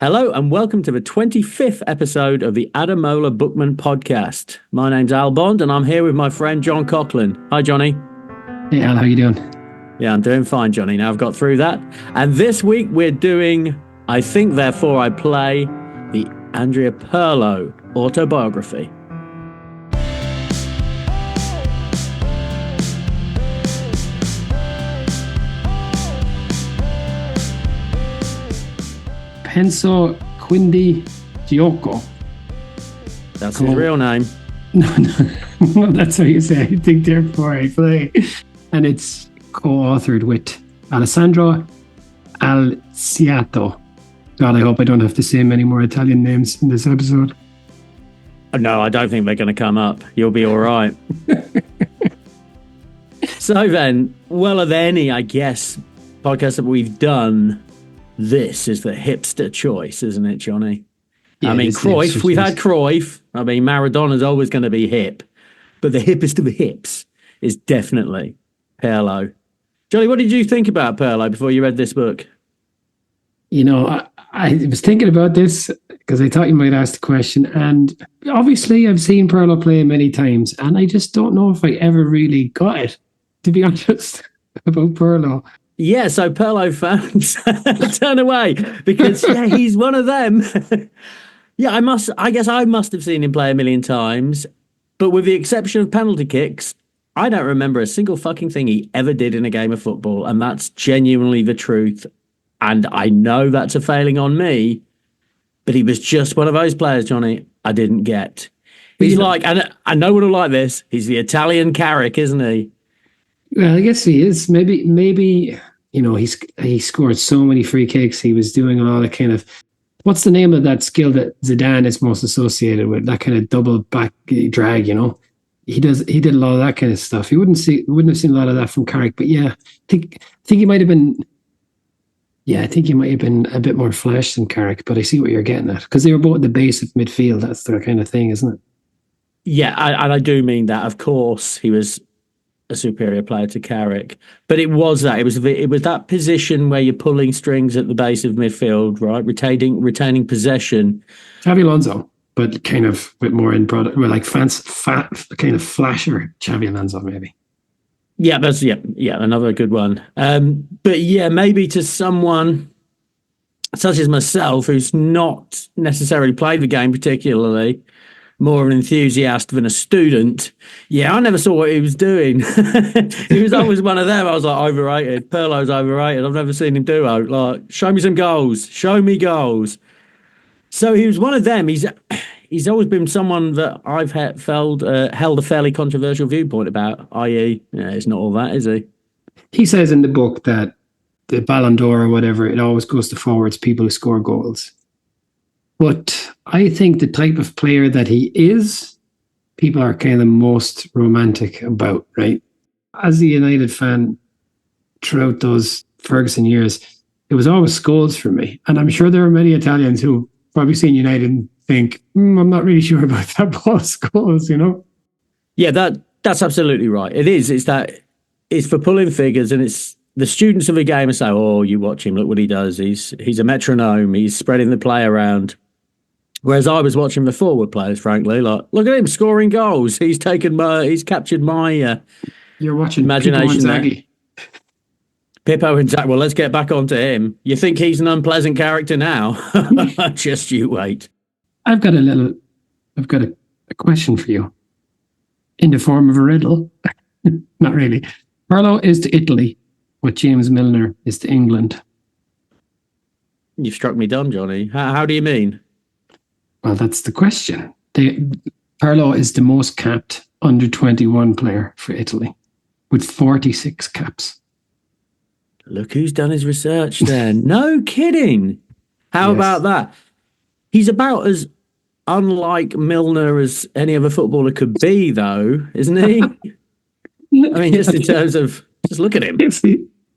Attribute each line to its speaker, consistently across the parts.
Speaker 1: Hello and welcome to the 25th episode of the Ademola Bookmen Podcast. My name's Al Bond and I'm here with my friend John Coughlin. Hi, Johnny.
Speaker 2: Hey, Al, how you doing?
Speaker 1: Yeah, I'm doing fine, Johnny. Now I've got through that. And this week we're doing I Think Therefore I Play, the Andrea Pirlo autobiography.
Speaker 2: Penso quindi gioco.
Speaker 1: That's his real name.
Speaker 2: No, that's what you say. I think therefore I play. And it's co-authored with Alessandro Alciato. God, I hope I don't have to say many more Italian names in this episode.
Speaker 1: No, I don't think they're going to come up. You'll be all right. So then, well, of any, I guess, podcast that we've done, this is the hipster choice, isn't it, Johnny? Yeah, I mean, Cruyff, we've had Cruyff. I mean, Maradona's always going to be hip. But the hippest of the hips is definitely Pirlo. Johnny, what did you think about Pirlo before you read this book?
Speaker 2: You know, I was thinking about this because I thought you might ask the question. And obviously, I've seen Pirlo play many times. And I just don't know if I ever really got it, to be honest, about Pirlo.
Speaker 1: Yeah, so Pirlo fans turn away because he's one of them. Yeah, I guess I must have seen him play a million times, but with the exception of penalty kicks, I don't remember a single fucking thing he ever did in a game of football, and that's genuinely the truth. And I know that's a failing on me, but he was just one of those players, Johnny, I didn't get. He's like, and I know what I like this. He's the Italian Carrick, isn't he?
Speaker 2: Well, I guess he is. Maybe you know, he scored so many free kicks. He was doing a lot of kind of, what's the name of that skill that Zidane is most associated with? That kind of double back drag, you know. He did a lot of that kind of stuff. He wouldn't have seen a lot of that from Carrick. But yeah, I think he might have been. Yeah, I think he might have been a bit more flash than Carrick. But I see what you're getting at because they were both at the base of midfield. That's the kind of thing, isn't it?
Speaker 1: Yeah, and I do mean that. Of course, he was a superior player to Carrick, but it was that position where you're pulling strings at the base of midfield, right? Retaining possession.
Speaker 2: Xabi Alonso, but kind of a bit more in product, well, like kind of flasher Xabi Alonso, maybe.
Speaker 1: Yeah, that's another good one. But yeah, maybe to someone such as myself who's not necessarily played the game particularly, more of an enthusiast than a student. Yeah, I never saw what he was doing. He was always one of them. I was like, overrated. Pirlo's overrated. I've never seen him do it. Like, show me some goals. Show me goals. So he was one of them. He's always been someone that I've held a fairly controversial viewpoint about, i.e., it's not all that, is he?
Speaker 2: He says in the book that the Ballon d'Or or whatever, it always goes to forwards, people who score goals. But I think the type of player that he is, people are kind of most romantic about, right? As a United fan, throughout those Ferguson years, it was always Scholes for me. And I'm sure there are many Italians who probably seen United and think, I'm not really sure about that Paul Scholes, you know?
Speaker 1: Yeah, that's absolutely right. It is. It's for pulling figures, and it's the students of the game and say, oh, you watch him, look what he does. He's a metronome. He's spreading the play around. Whereas I was watching the forward players, frankly, like, look at him scoring goals. He's captured my
Speaker 2: You're watching
Speaker 1: imagination.
Speaker 2: Pippo
Speaker 1: and Zach. Well, let's get back onto him. You think he's an unpleasant character now? Just you wait.
Speaker 2: I've got a question for you in the form of a riddle. Not really. Pirlo is to Italy what James Milner is to England.
Speaker 1: You've struck me dumb, Johnny. How do you mean?
Speaker 2: Well, that's the question. Pirlo is the most capped under-21 player for Italy with 46 caps.
Speaker 1: Look who's done his research then. No kidding. How about that? He's about as unlike Milner as any other footballer could be, though, isn't he? I mean, just in terms of, just look at him.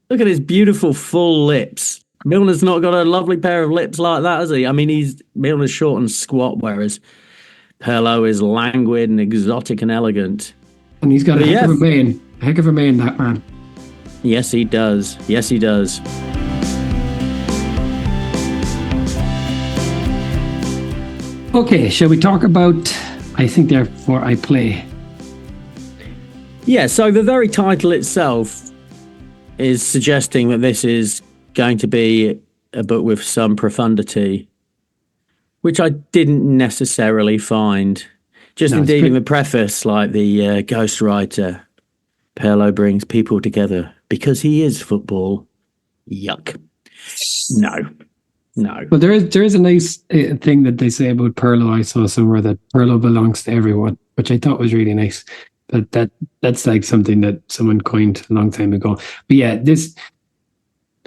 Speaker 1: Look at his beautiful full lips. Milner's not got a lovely pair of lips like that, has he? I mean, Milner's short and squat, whereas Pirlo is languid and exotic and elegant.
Speaker 2: And he's got a heck of a mane, that man.
Speaker 1: Yes, he does. Yes, he does.
Speaker 2: Okay, shall we talk about I think therefore I play?
Speaker 1: Yeah, so the very title itself is suggesting that this is going to be a book with some profundity, which I didn't necessarily find. Just indeed in the preface, like the ghostwriter, Pirlo brings people together because he is football. Yuck. No.
Speaker 2: Well, there is a nice thing that they say about Pirlo. I saw somewhere that Pirlo belongs to everyone, which I thought was really nice. But that's like something that someone coined a long time ago. But yeah, this.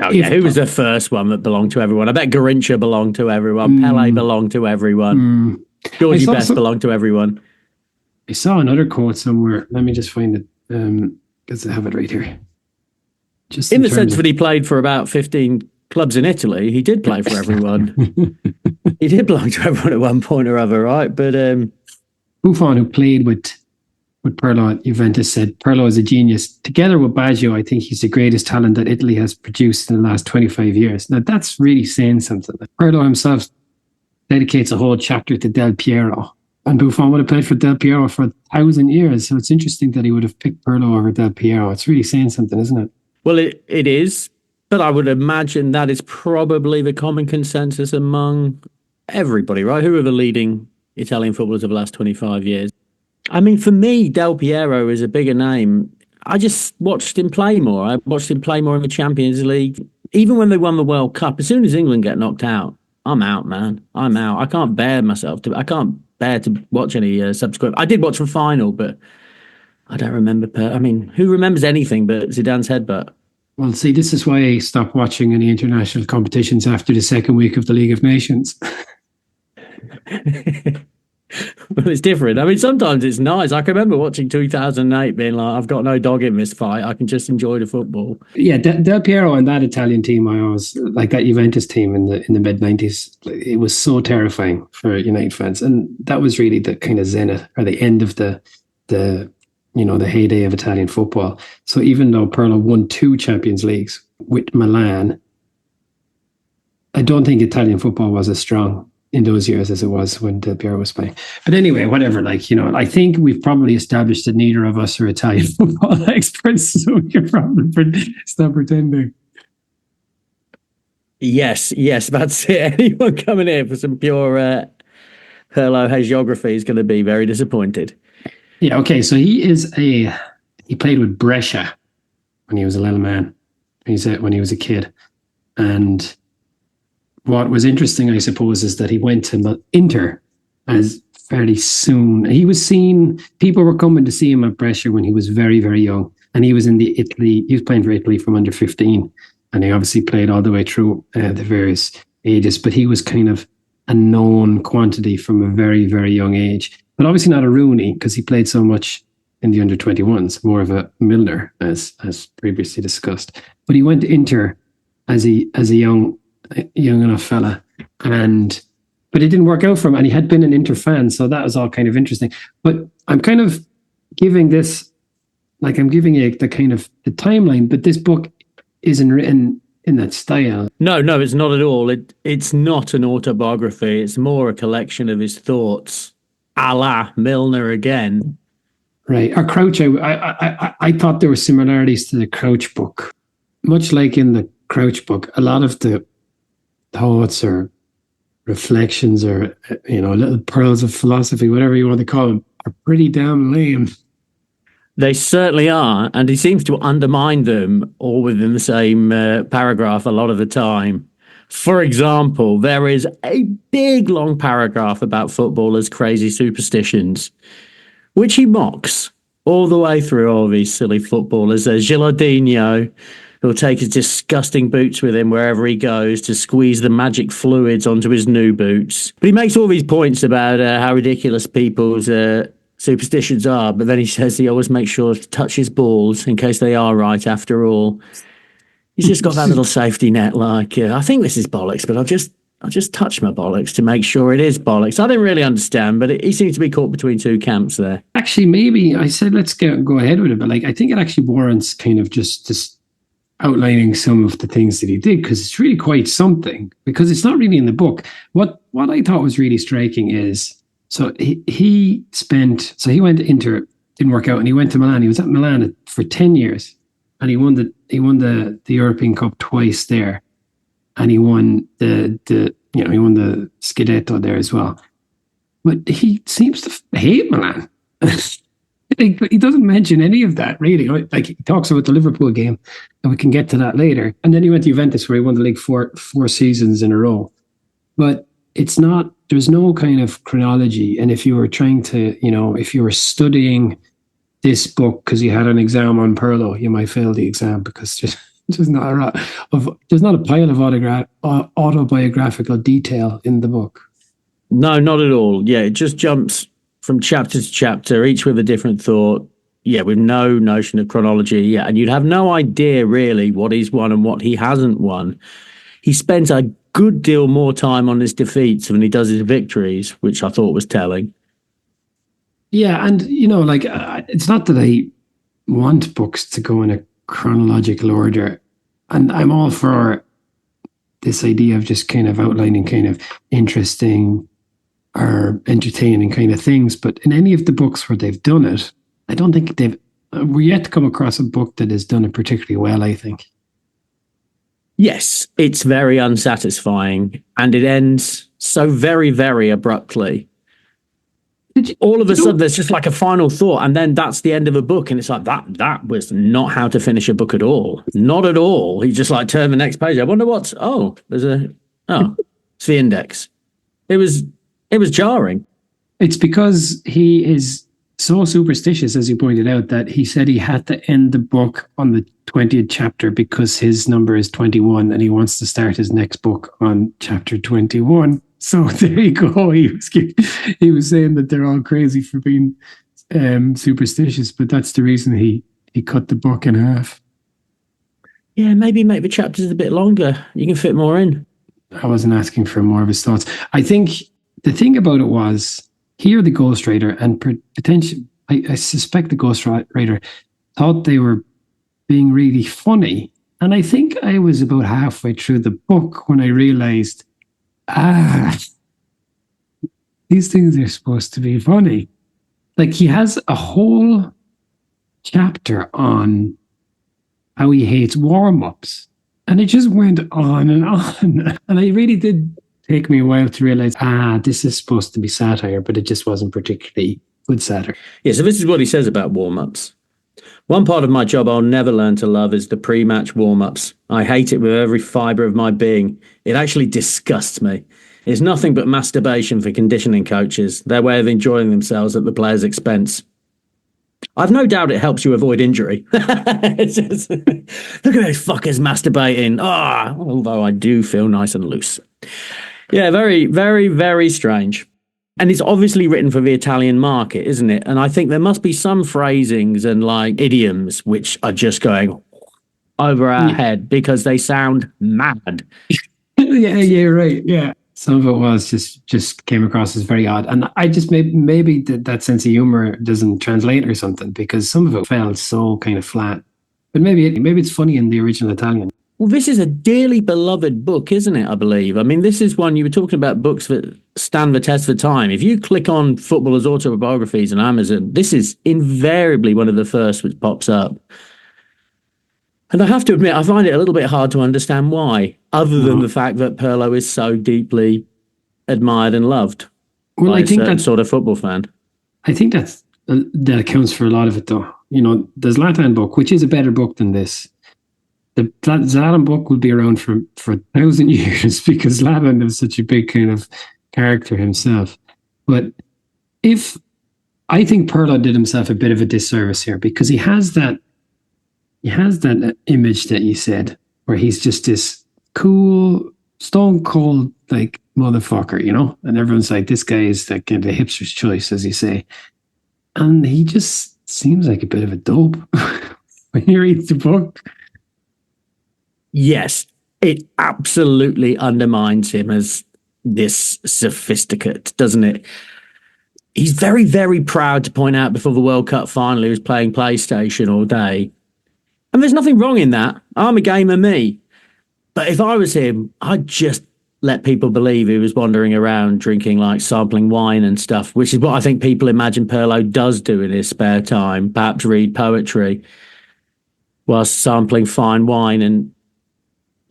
Speaker 1: Oh, yeah. Who was the first one that belonged to everyone? I bet Garrincha belonged to everyone. Pele belonged to everyone. Georgie Best belonged to everyone.
Speaker 2: I saw another quote somewhere. Let me just find it, because I have it right here. Just
Speaker 1: in the sense that he played for about 15 clubs in Italy, he did play for everyone. He did belong to everyone at one point or other, right? But
Speaker 2: Buffon, who played with Pirlo at Juventus, said Pirlo is a genius. Together with Baggio, I think he's the greatest talent that Italy has produced in the last 25 years. Now, that's really saying something. Pirlo himself dedicates a whole chapter to Del Piero. And Buffon would have played for Del Piero for 1,000 years. So it's interesting that he would have picked Pirlo over Del Piero. It's really saying something, isn't it?
Speaker 1: Well, it is. But I would imagine that is probably the common consensus among everybody, right? Who are the leading Italian footballers of the last 25 years? I mean, for me, Del Piero is a bigger name. I just watched him play more. I watched him play more in the Champions League. Even when they won the World Cup, as soon as England get knocked out, I'm out, man. I'm out. I can't bear to watch any subsequent. I did watch the final, but I don't remember. Who remembers anything but Zidane's headbutt?
Speaker 2: Well, see, this is why I stopped watching any international competitions after the second week of the League of Nations.
Speaker 1: Well, it's different. I mean, sometimes it's nice. I can remember watching 2008 being like, I've got no dog in this fight. I can just enjoy the football.
Speaker 2: Yeah, Del Piero and that Italian team, I always like that Juventus team in the mid-90s. It was so terrifying for United fans. And that was really the kind of zenith or the end of the heyday of Italian football. So even though Pirlo won 2 Champions Leagues with Milan, I don't think Italian football was as strong in those years as it was when Del Piero was playing. But anyway, whatever, I think we've probably established that neither of us are Italian football experts, so we can probably stop pretending.
Speaker 1: Yes, that's it. Anyone coming in for some pure Pirlo hagiography is going to be very disappointed.
Speaker 2: Yeah, okay, so he played with Brescia when he was a little man. When he was a kid. And what was interesting, I suppose, is that he went to Inter as fairly soon. People were coming to see him at Brescia when he was very, very young. And he was he was playing for Italy from under 15. And he obviously played all the way through the various ages. But he was kind of a known quantity from a very, very young age. But obviously not a Rooney, because he played so much in the under 21s, more of a Milner, as previously discussed. But he went to Inter as a young enough fella, but it didn't work out for him, and he had been an Inter fan, so that was all kind of interesting. But I'm kind of giving this, I'm giving you the kind of the timeline, but this book isn't written in that style.
Speaker 1: No, it's not at all. It's not an autobiography. It's more a collection of his thoughts, a la Milner again.
Speaker 2: Right. Or Crouch, I thought there were similarities to the Crouch book. Much like in the Crouch book, a lot of the thoughts or reflections or little pearls of philosophy, whatever you want to call them, are pretty damn lame.
Speaker 1: They certainly are, and he seems to undermine them all within the same paragraph a lot of the time. For example, there is a big long paragraph about footballers' crazy superstitions, which he mocks all the way through all these silly footballers. There's Gilardino, who'll take his disgusting boots with him wherever he goes to squeeze the magic fluids onto his new boots. But he makes all these points about how ridiculous people's superstitions are, but then he says he always makes sure to touch his balls in case they are right after all. He's just got that little safety net, I think this is bollocks, but I'll just touch my bollocks to make sure it is bollocks. I didn't really understand, but he seems to be caught between two camps there.
Speaker 2: Actually, maybe I said let's go ahead with it, but I think it actually warrants kind of just outlining some of the things that he did, because it's really quite something, because it's not really in the book. What I thought was really striking is, so he went into, didn't work out, and he went to Milan. He was at Milan for 10 years, and he won the European Cup twice there, and he won the scatologicale there as well. But he seems to hate Milan. He doesn't mention any of that, really. Like, he talks about the Liverpool game, and we can get to that later. And then he went to Juventus, where he won the league four seasons in a row. But it's not, there's no kind of chronology. And if you were trying to, if you were studying this book because you had an exam on Pirlo, you might fail the exam, because there's not a pile of autobiographical detail in the book.
Speaker 1: No, not at all. Yeah, it just jumps from chapter to chapter, each with a different thought. Yeah, with no notion of chronology. Yeah, and you'd have no idea really what he's won and what he hasn't won. He spends a good deal more time on his defeats than he does his victories, which I thought was telling.
Speaker 2: Yeah, and it's not that I want books to go in a chronological order, and I'm all for this idea of just kind of outlining kind of interesting or entertaining kind of things. But in any of the books where they've done it, I don't think we're yet to come across a book that has done it particularly well, I think.
Speaker 1: Yes, it's very unsatisfying, and it ends so very, very abruptly. All of a sudden, there's just like a final thought, and then that's the end of a book, and it's like, that was not how to finish a book at all. Not at all. He just like turned the next page. I wonder it's the index. It was jarring. It's because he is so superstitious, as you pointed out, that he said he had to end the book on the 20th chapter because his number is 21 and he wants to start his next book on chapter 21. So there you go. He was saying that they're all crazy for being superstitious, but that's the reason he cut the book in half. Yeah, maybe make the chapters a bit longer. You can fit more in. I wasn't asking for more of his thoughts. I think the thing about it was, here the ghostwriter, and potentially, I suspect the ghostwriter thought they were being really funny. And I think I was about halfway through the book when I realized, these things are supposed to be funny. Like, he has a whole chapter on how he hates warm-ups. And it just went on and on. And it really did take me a while to realize, this is supposed to be satire, but it just wasn't particularly good satire. Yeah, so this is what he says about warm-ups. One part of my job I'll never learn to love is the pre-match warm-ups. I hate it with every fibre of my being. It actually disgusts me. It's nothing but masturbation for conditioning coaches, their way of enjoying themselves at the player's expense. I've no doubt it helps you avoid injury. It's just, look at those fuckers masturbating. Although I do feel nice and loose. Yeah, very, very, very strange. And it's obviously written for the Italian market, isn't it? And I think there must be some phrasings and like idioms which are just going over our head because they sound mad. Yeah, right. Yeah. Some of it was just came across as very odd. And I just maybe that sense of humor doesn't translate or something, because some of it felt so kind of flat. But maybe it's funny in the original Italian. Well, this is a dearly beloved book, isn't it, I believe? I mean, this is one, you were talking about books that stand the test of time. If you click on footballers' autobiographies on Amazon, this is invariably one of the first which pops up. And I have to admit, I find it a little bit hard to understand why, other than the fact that Pirlo is so deeply admired and loved by I think a certain sort of football fan. I think that accounts for a lot of it, though. The Zlatan book, which is a better book than this. The Zlatan book will be around for 1,000 years because Zlatan is such a big kind of character himself. But I think Pirlo did himself a bit of a disservice here, because he has that image that you said, where he's just this cool, stone cold, like, motherfucker, and everyone's like, this guy is like the hipster's choice, as you say. And he just seems like a bit of a dope when you read the book. Yes, it absolutely undermines him as this sophisticate, doesn't it? He's very, very proud to point out before the World Cup final he was playing PlayStation all day. And there's nothing wrong in that. I'm a gamer me. But if I was him, I'd just let people believe he was wandering around drinking, like sampling wine and stuff, which is what I think people imagine Pirlo does do in his spare time, perhaps read poetry whilst sampling fine wine and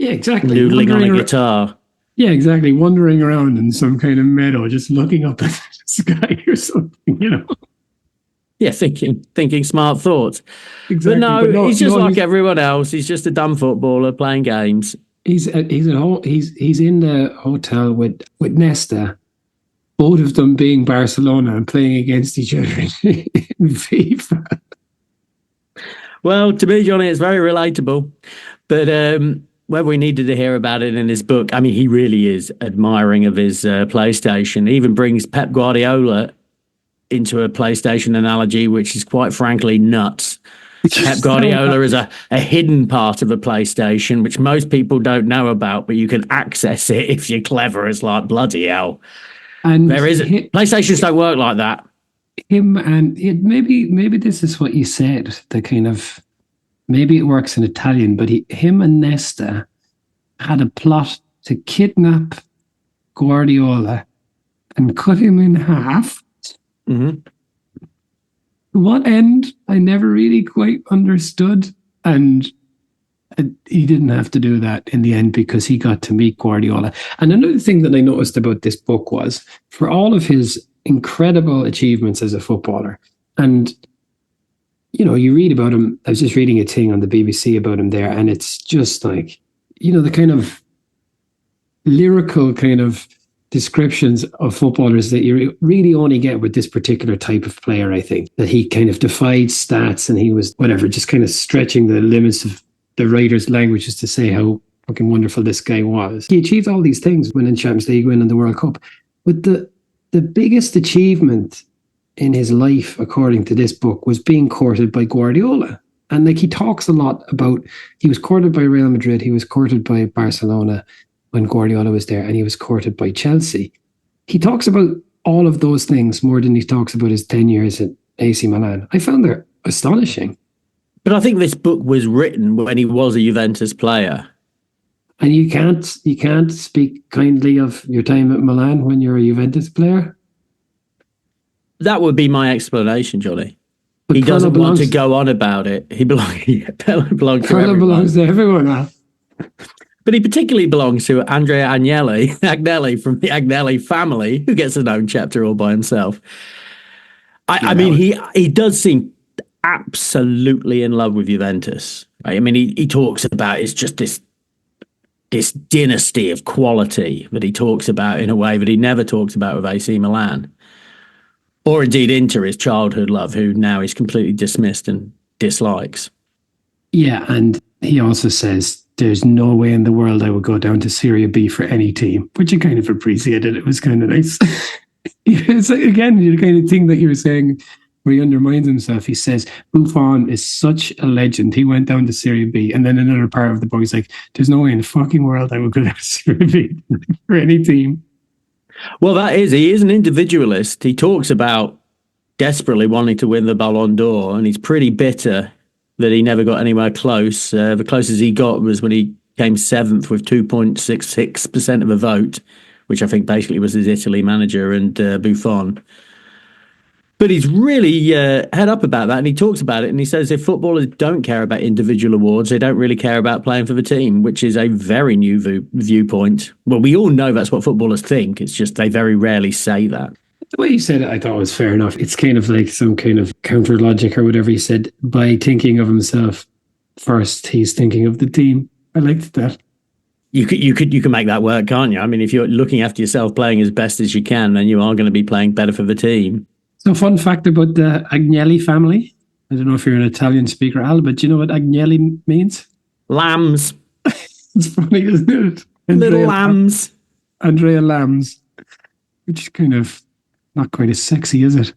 Speaker 1: noodling on a guitar.
Speaker 2: Yeah, exactly. Wandering around in some kind of meadow, just looking up at the sky or something,
Speaker 1: Yeah, thinking smart thoughts.
Speaker 2: Exactly.
Speaker 1: But no, he's just like everyone else. He's just a dumb footballer playing games.
Speaker 2: He's in the hotel with Nesta, both of them being Barcelona and playing against each other in FIFA.
Speaker 1: Well, to me, Johnny, it's very relatable. But whether we needed to hear about it in his book, I mean, he really is admiring of his PlayStation. He even brings Pep Guardiola into a PlayStation analogy, which is quite frankly nuts. Pep Guardiola is a hidden part of a PlayStation, which most people don't know about, but you can access it if you're clever. It's like, bloody hell. And there is PlayStations don't work like that.
Speaker 2: Maybe this is what you said, the kind of, maybe it works in Italian, but him and Nesta had a plot to kidnap Guardiola and cut him in half.
Speaker 1: Mm-hmm.
Speaker 2: What end? I never really quite understood. And he didn't have to do that in the end because he got to meet Guardiola. And another thing that I noticed about this book was, for all of his incredible achievements as a footballer, and you read about him. I was just reading a thing on the BBC about him there, and it's just like, the kind of lyrical kind of descriptions of footballers that you really only get with this particular type of player. I think that he kind of defied stats, and he was just kind of stretching the limits of the writer's languages to say how fucking wonderful this guy was. He achieved all these things, winning Champions League, winning the World Cup, but the biggest achievement in his life, according to this book, was being courted by Guardiola. And he talks a lot about, he was courted by Real Madrid, he was courted by Barcelona when Guardiola was there, and he was courted by Chelsea. He talks about all of those things more than he talks about his 10 years at AC Milan. I found that astonishing.
Speaker 1: But I think this book was written when he was a Juventus player.
Speaker 2: And you can't speak kindly of your time at Milan when you're a Juventus player?
Speaker 1: That would be my explanation, Johnny. But he doesn't want to go on about it. He belongs
Speaker 2: to everyone. Huh?
Speaker 1: But he particularly belongs to Andrea Agnelli from the Agnelli family, who gets his own chapter all by himself. I mean, he does seem absolutely in love with Juventus. Right? I mean, he talks about it's just this dynasty of quality that he talks about in a way that he never talks about with AC Milan. Or indeed Inter, his childhood love, who now he's completely dismissed and dislikes.
Speaker 2: Yeah, and he also says, there's no way in the world I would go down to Serie B for any team, which I kind of appreciated. It was kind of nice. It's like, again, the kind of thing that you were saying where he undermines himself. He says, Buffon is such a legend. He went down to Serie B. And then another part of the book, he's like, there's no way in the fucking world I would go down to Serie B for any team.
Speaker 1: Well, he is an individualist. He talks about desperately wanting to win the Ballon d'Or, and he's pretty bitter that he never got anywhere close. The closest he got was when he came seventh with 2.66% of the vote, which I think basically was his Italy manager and Buffon. But he's really head up about that, and he talks about it, and he says if footballers don't care about individual awards, they don't really care about playing for the team, which is a very new viewpoint. Well, we all know that's what footballers think. It's just they very rarely say that.
Speaker 2: The way he said it, I thought was fair enough. It's kind of like some kind of counter logic or whatever he said. By thinking of himself first, he's thinking of the team. I liked that.
Speaker 1: You can make that work, can't you? I mean, if you're looking after yourself, playing as best as you can, then you are going to be playing better for the team.
Speaker 2: So, fun fact about the Agnelli family. I don't know if you're an Italian speaker, Al, but do you know what Agnelli means?
Speaker 1: Lambs.
Speaker 2: It's funny, isn't it?
Speaker 1: Little lambs.
Speaker 2: Andrea Lambs. Which is kind of not quite as sexy, is it?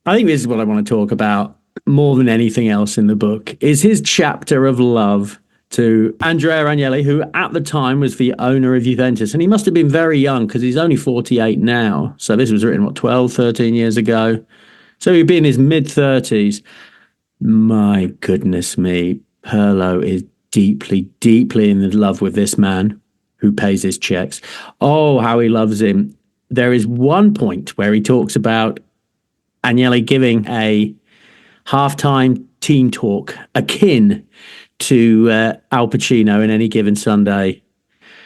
Speaker 1: I think this is what I want to talk about more than anything else in the book, is his chapter of love to Andrea Agnelli, who at the time was the owner of Juventus. And he must have been very young because he's only 48 now. So this was written, 12, 13 years ago. So he'd be in his mid-30s. My goodness me. Pirlo is deeply, deeply in love with this man who pays his checks. Oh, how he loves him. There is one point where he talks about Agnelli giving a halftime team talk akin to Al Pacino in Any Given Sunday.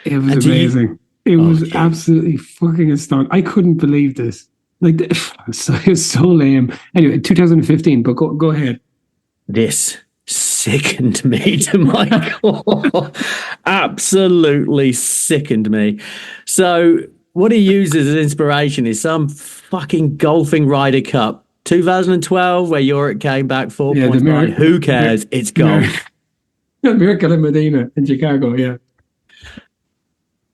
Speaker 2: It was amazing. It was absolutely fucking astounding. I couldn't believe this. Like, it's so lame. Anyway, 2015, but go ahead.
Speaker 1: This sickened me to my core. Absolutely sickened me. So what he uses as inspiration is some fucking golfing Ryder Cup 2012 where Europe came back 4 points behind. Who cares? It's golf.
Speaker 2: Miracle in Medina in Chicago, yeah.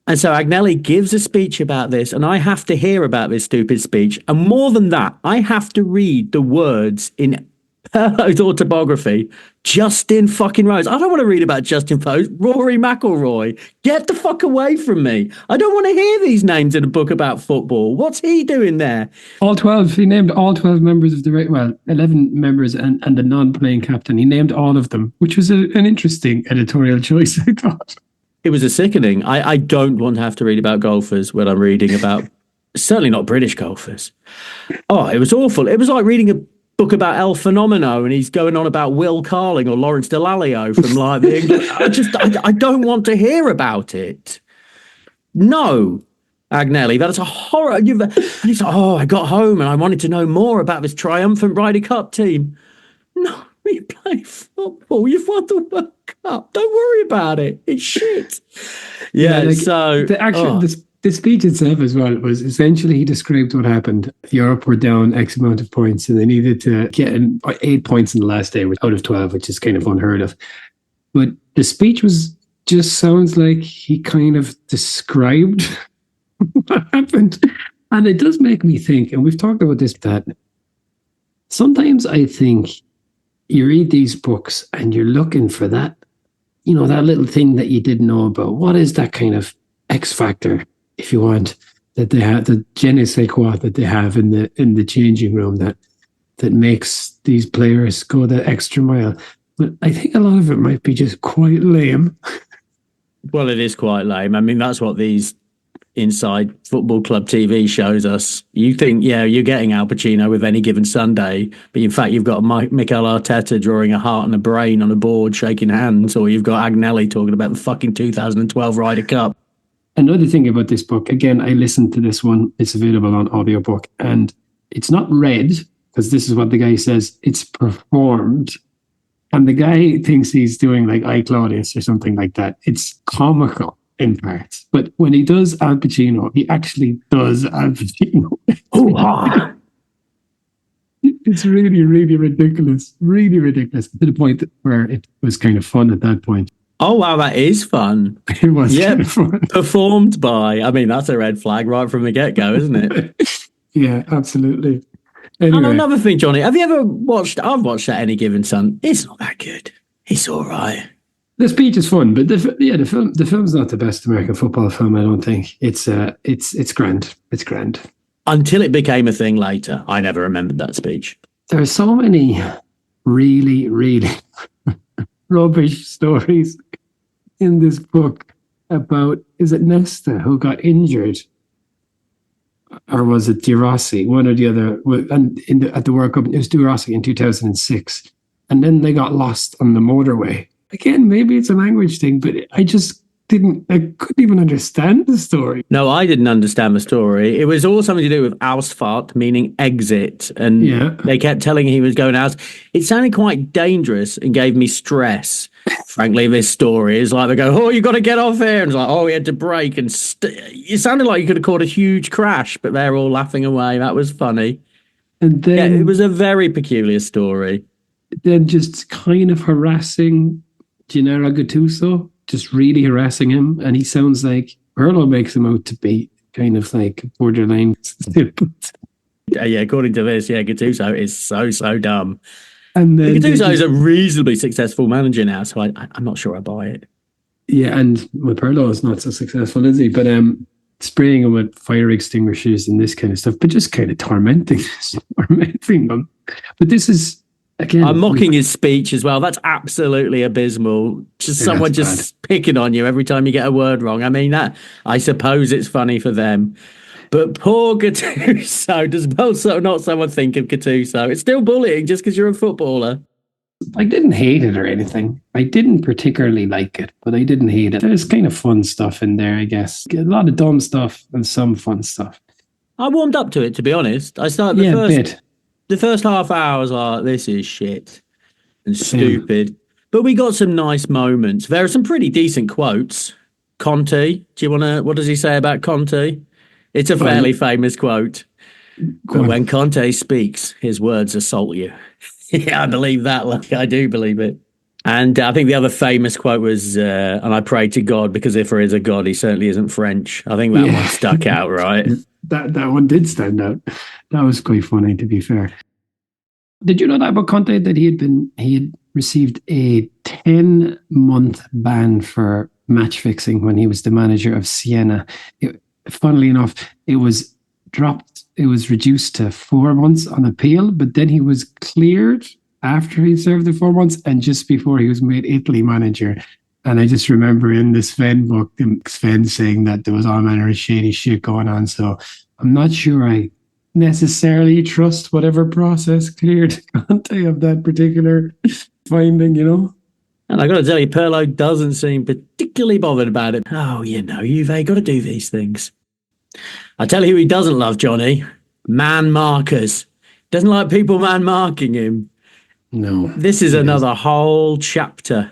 Speaker 1: And so Agnelli gives a speech about this, and I have to hear about this stupid speech. And more than that, I have to read the words in Pirlo's autobiography, Justin fucking Rose. I don't want to read about Justin Rose. Rory McIlroy. Get the fuck away from me. I don't want to hear these names in a book about football. What's he doing there?
Speaker 2: All 12. He named all 12 members of the 11 members and the non-playing captain. He named all of them, which was an interesting editorial choice, I thought.
Speaker 1: It was a sickening. I don't want to have to read about golfers when I'm reading about, certainly not British golfers. Oh, it was awful. It was like reading a book about El Fenomeno and he's going on about Will Carling or Lawrence Dallaglio from like the English. I don't want to hear about it. No, Agnelli, that is a horror. And he's like, I got home and I wanted to know more about this triumphant Ryder Cup team. No, we play football. You've won the World Cup. Don't worry about it. It's shit. Yeah, so
Speaker 2: the speech itself as well was essentially he described what happened. Europe were down X amount of points and they needed to get 8 points in the last day out of 12, which is kind of unheard of. But the speech just sounds like he kind of described what happened. And it does make me think, and we've talked about this, that sometimes I think you read these books and you're looking for that, that little thing that you didn't know about. What is that kind of X factor, if you want, that they have, the je ne sais quoi that they have in the changing room that makes these players go that extra mile? But I think a lot of it might be just quite lame.
Speaker 1: Well, it is quite lame. I mean, that's what these inside football club TV shows us. You think, you're getting Al Pacino with Any Given Sunday, but in fact, you've got Mikel Arteta drawing a heart and a brain on a board, shaking hands, or you've got Agnelli talking about the fucking 2012 Ryder Cup.
Speaker 2: Another thing about this book, again, I listened to this one. It's available on audiobook, and it's not read, because this is what the guy says, it's performed. And the guy thinks he's doing like I, Claudius or something like that. It's comical in parts. But when he does Al Pacino, he actually does Al Pacino. It's really, really ridiculous. Really ridiculous. To the point where it was kind of fun at that point.
Speaker 1: Oh, wow, that is fun.
Speaker 2: It was kind of fun.
Speaker 1: Performed by, I mean, that's a red flag right from the get-go, isn't it?
Speaker 2: Yeah, absolutely. Anyway.
Speaker 1: And another thing, Johnny, have you ever watched, I've watched that Any Given Sunday. It's not that good. It's all right.
Speaker 2: The speech is fun, but the film's not the best American football film, I don't think. It's grand. It's grand.
Speaker 1: Until it became a thing later. I never remembered that speech.
Speaker 2: There are so many really, really rubbish stories in this book about, is it Nesta who got injured? Or was it De Rossi? One or the other. And at the World Cup, it was De Rossi in 2006. And then they got lost on the motorway. Again, maybe it's a language thing, but I couldn't even understand the story.
Speaker 1: No, I didn't understand the story. It was all something to do with Ausfahrt, meaning exit. And they kept telling he was going out. It sounded quite dangerous and gave me stress. Frankly, this story is like they go, you got to get off here. And it's like, he had to brake. And it sounded like you could have caught a huge crash, but they're all laughing away. That was funny.
Speaker 2: And then
Speaker 1: it was a very peculiar story.
Speaker 2: Then just kind of harassing Gennaro Gattuso, just really harassing him. And he sounds like Pirlo makes him out to be kind of like borderline.
Speaker 1: According to this, Gattuso is so dumb.
Speaker 2: And then
Speaker 1: Gattuso is a reasonably successful manager now, so I'm not sure I buy it.
Speaker 2: Yeah, and Pirlo is not so successful, is he? But spraying him with fire extinguishers and this kind of stuff, but just kind of tormenting them. But this is Again,
Speaker 1: I'm mocking his speech as well. That's absolutely abysmal. Just someone just picking on you every time you get a word wrong. I mean, that I suppose it's funny for them. But poor Gattuso, does also not someone think of Gattuso? It's still bullying just because you're a footballer.
Speaker 2: I didn't hate it or anything. I didn't particularly like it, but I didn't hate it. There's kind of fun stuff in there, I guess. A lot of dumb stuff and some fun stuff.
Speaker 1: I warmed up to it, to be honest. I started the first half hour, I was like, this is shit and stupid. But we got some nice moments. There are some pretty decent quotes. Conte, what does he say about Conte? It's a fairly famous quote. But when Conte speaks, his words assault you. Yeah, I believe that. Like, I do believe it. And I think the other famous quote was, and I pray to God, because if there is a God, he certainly isn't French. I think that one stuck out, right?
Speaker 2: That one did stand out. That was quite funny, to be fair. Did you know that about Conte, that he had received a 10-month ban for match fixing when he was the manager of Siena? Funnily enough, it was reduced to 4 months on appeal, but then he was cleared after he served the 4 months and just before he was made Italy manager. And I just remember in the Sven book, Sven saying that there was all manner of shady shit going on. So I'm not sure I necessarily trust whatever process cleared Conte of that particular finding, you know.
Speaker 1: And I got to tell you, Pirlo doesn't seem particularly bothered about it. Oh, you've got to do these things. I tell you who he doesn't love, Johnny. Man markers. Doesn't like people man marking him.
Speaker 2: No.
Speaker 1: This is another whole chapter.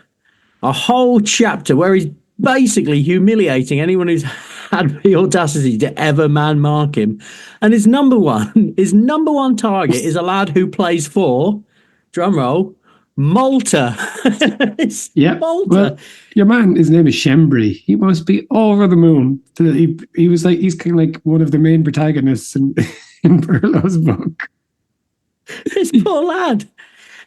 Speaker 1: A whole chapter where he's basically humiliating anyone who's had the audacity to ever man mark him. And his number one target is a lad who plays for, drumroll, Malta. Malta.
Speaker 2: Well, your man, his name is Shembri. He must be over the moon. He's kind of like one of the main protagonists in Pirlo's book.
Speaker 1: This poor lad.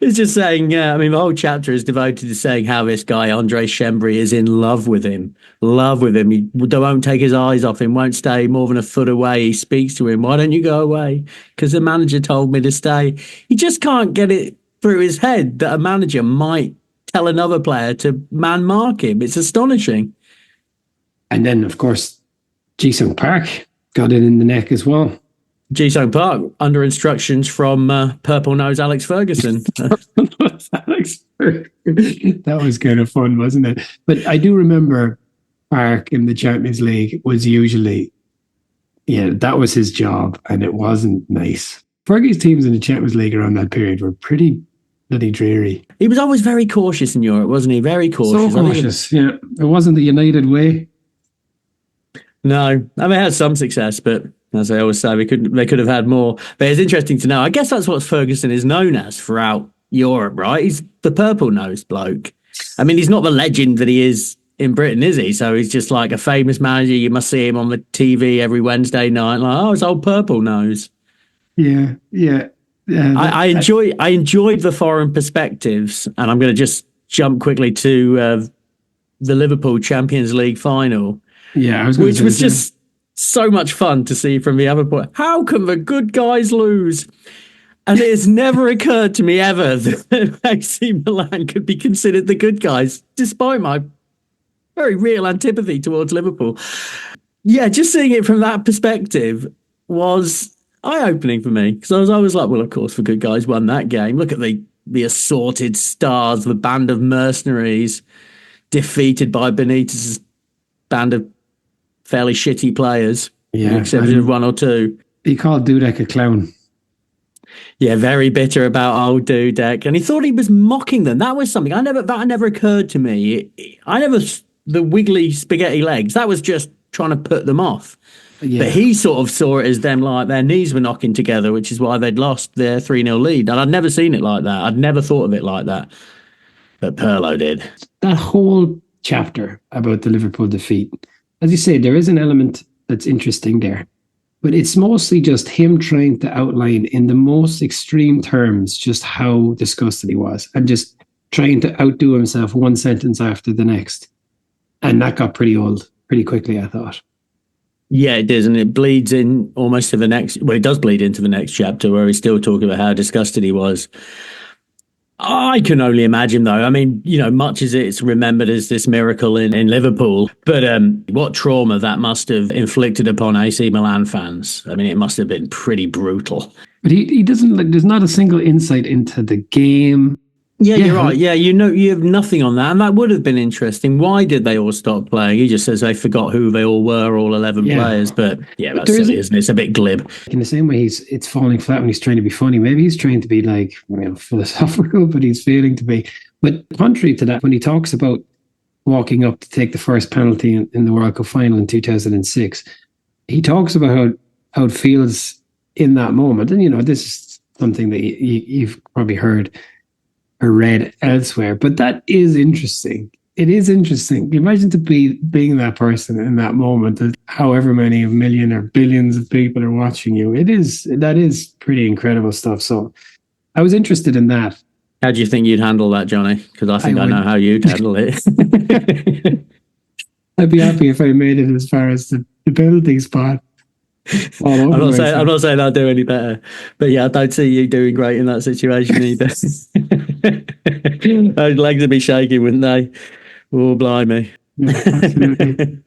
Speaker 1: It's just saying, the whole chapter is devoted to saying how this guy, Andre Shembri, is in love with him. He won't take his eyes off him, won't stay more than a foot away. He speaks to him, why don't you go away? Because the manager told me to stay. He just can't get it through his head that a manager might tell another player to man mark him. It's astonishing.
Speaker 2: And then, of course, Ji-sung Park got it in the neck as well.
Speaker 1: Ji-sung Park, under instructions from Purple Nose Alex Ferguson.
Speaker 2: That was kind of fun, wasn't it? But I do remember Park in the Champions League was usually, that was his job, and it wasn't nice. Fergie's teams in the Champions League around that period were pretty bloody dreary.
Speaker 1: He was always very cautious in Europe, wasn't he? Very cautious.
Speaker 2: So cautious, yeah. It wasn't the United way.
Speaker 1: No, I mean, it had some success, but as I always say, they could have had more. But it's interesting to know. I guess that's what Ferguson is known as throughout Europe, right? He's the purple-nosed bloke. I mean, he's not the legend that he is in Britain, is he? So he's just like a famous manager. You must see him on the TV every Wednesday night. Like, it's old Purple Nose.
Speaker 2: Yeah.
Speaker 1: I enjoyed the foreign perspectives, and I'm going to just jump quickly to the Liverpool Champions League final.
Speaker 2: Yeah,
Speaker 1: which was just so much fun to see from the other point. How can the good guys lose? And it has never occurred to me ever that AC Milan could be considered the good guys, despite my very real antipathy towards Liverpool. Yeah, just seeing it from that perspective was eye-opening for me, because I was always like, well, of course, the good guys won that game. Look at the assorted stars, the band of mercenaries defeated by Benitez's band of fairly shitty players, except for one or two.
Speaker 2: He called Dudek a clown.
Speaker 1: Yeah, very bitter about old Dudek, and he thought he was mocking them. That was something that never occurred to me. The wiggly spaghetti legs. That was just trying to put them off. Yeah. But he sort of saw it as them like their knees were knocking together, which is why they'd lost their 3-0 lead. And I'd never seen it like that. I'd never thought of it like that. But Pirlo did.
Speaker 2: That whole chapter about the Liverpool defeat, as you say, there is an element that's interesting there. But it's mostly just him trying to outline in the most extreme terms just how disgusted he was and just trying to outdo himself one sentence after the next. And that got pretty old pretty quickly, I thought.
Speaker 1: Yeah, it does. And it bleeds in almost to the next. Well, it does bleed into the next chapter where he's still talking about how disgusted he was. I can only imagine, though. I mean, much as it's remembered as this miracle in Liverpool, but what trauma that must have inflicted upon AC Milan fans. I mean, it must have been pretty brutal.
Speaker 2: But he doesn't like. There's not a single insight into the game.
Speaker 1: Yeah, you're right. Yeah, you have nothing on that, and that would have been interesting. Why did they all stop playing? He just says they forgot who they all were, all 11 players. But yeah, that's silly, isn't it? It's a bit glib.
Speaker 2: In the same way, it's falling flat when he's trying to be funny. Maybe he's trying to be like philosophical, but he's failing to be. But contrary to that, when he talks about walking up to take the first penalty in the World Cup final in 2006, he talks about how it feels in that moment. And this is something that you've probably heard or read elsewhere, but that is interesting. It is interesting. Imagine being that person in that moment, that however many million or billions of people are watching you. That is pretty incredible stuff. So I was interested in that.
Speaker 1: How do you think you'd handle that, Johnny? Because I think I know how you'd handle it.
Speaker 2: I'd be happy if I made it as far as the penalty spot.
Speaker 1: I'm not saying I'll do any better, but yeah, I don't see you doing great in that situation either. Those legs would be shaking, wouldn't they? Oh, blimey.
Speaker 2: Yeah, absolutely.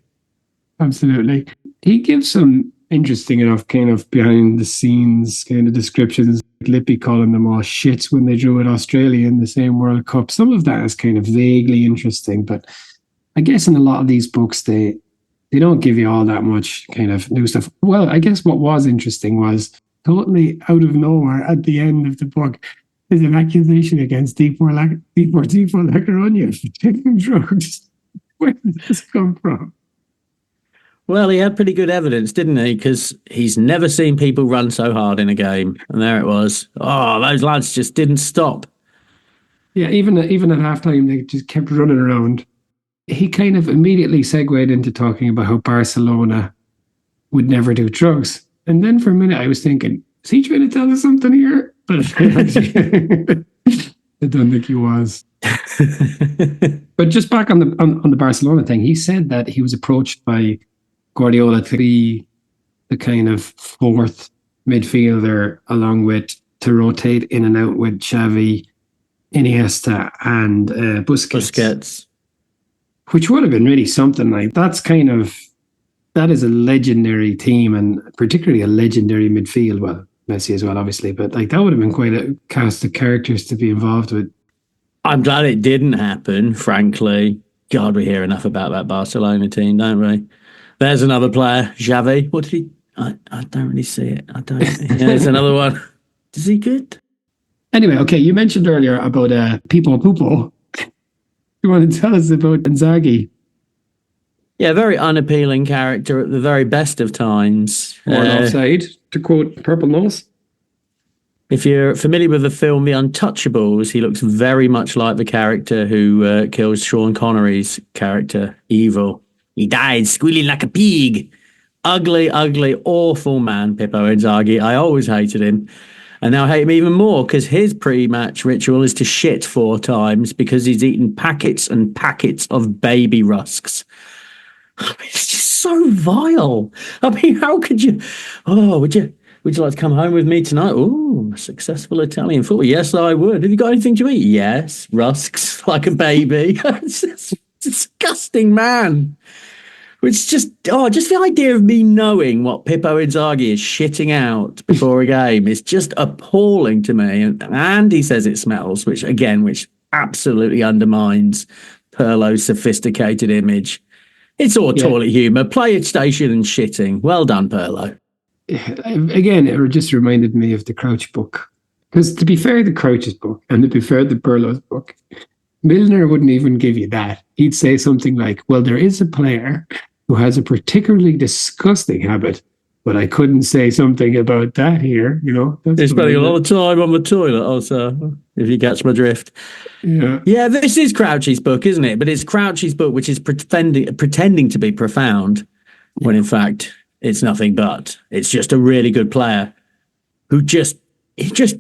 Speaker 2: Absolutely. He gives some interesting enough kind of behind the scenes kind of descriptions. Lippy calling them all shits when they drew with Australia in the same World Cup. Some of that is kind of vaguely interesting, but I guess in a lot of these books, they don't give you all that much kind of new stuff. Well, I guess what was interesting was totally out of nowhere at the end of the book, there's an accusation against Deportivo La Coruña for taking drugs. Where did this come from?
Speaker 1: Well, he had pretty good evidence, didn't he? Because he's never seen people run so hard in a game. And there it was. Oh, those lads just didn't stop.
Speaker 2: Yeah, even at halftime, they just kept running around. He kind of immediately segued into talking about how Barcelona would never do drugs. And then for a minute, I was thinking, is he trying to tell us something here? But I don't think he was. But just back on the Barcelona thing, he said that he was approached by Guardiola to be the kind of fourth midfielder to rotate in and out with Xavi, Iniesta and Busquets. Which would have been really something. Like that is a legendary team, and particularly a legendary midfield. Well, Messi as well, obviously, but like that would have been quite a cast of characters to be involved with.
Speaker 1: I'm glad it didn't happen, frankly. God, we hear enough about that Barcelona team, don't we? There's another player, Xavi. What did he? I don't really see it. I don't. Yeah, there's another one. Is he good?
Speaker 2: Anyway, okay, you mentioned earlier about Pipo Pupo. You want to tell us about Inzaghi?
Speaker 1: Yeah, very unappealing character at the very best of times.
Speaker 2: Or offside, to quote Purple Nose.
Speaker 1: If you're familiar with the film The Untouchables, he looks very much like the character who kills Sean Connery's character, Evil. He died squealing like a pig. Ugly, ugly, awful man, Pippo Inzaghi. I always hated him. And now I hate him even more because his pre-match ritual is to shit 4 times because he's eaten packets and packets of baby rusks. I mean, it's just so vile. I mean, how could you? Oh, would you like to come home with me tonight? Oh, successful Italian football. Yes, I would. Have you got anything to eat? Yes, rusks like a baby. It's just disgusting, man. It's just the idea of me knowing what Pippo Inzaghi is shitting out before a game is just appalling to me. And he says it smells, which absolutely undermines Pirlo's sophisticated image. It's all toilet humour, PlayStation and shitting. Well done, Pirlo.
Speaker 2: Again, it just reminded me of the Crouch book. Because to be fair, the Crouch's book, and to be fair, the Pirlo's book, Milner wouldn't even give you that. He'd say something like, well, there is a player who has a particularly disgusting habit, but I couldn't say something about that here,
Speaker 1: They're spending a lot of time on the toilet also, if you catch my drift. Yeah, this is Crouchy's book, isn't it? But it's Crouchy's book, which is pretending to be profound, when in fact, it's nothing but. It's just a really good player who just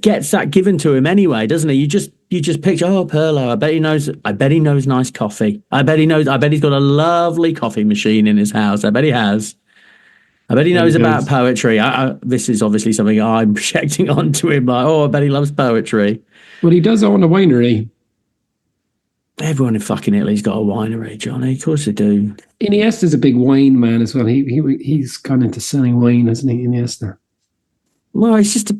Speaker 1: gets that given to him anyway, doesn't he? You just picture, Pirlo, I bet he knows nice coffee. I bet he's got a lovely coffee machine in his house. I bet he has. I bet he knows about poetry. This is obviously something I'm projecting onto him. Like, I bet he loves poetry.
Speaker 2: Well, he does own a winery.
Speaker 1: Everyone in fucking Italy's got a winery, Johnny. Of course they do.
Speaker 2: Iniesta's a big wine man as well. He's gone into selling wine, hasn't he, Iniesta?
Speaker 1: Well, it's just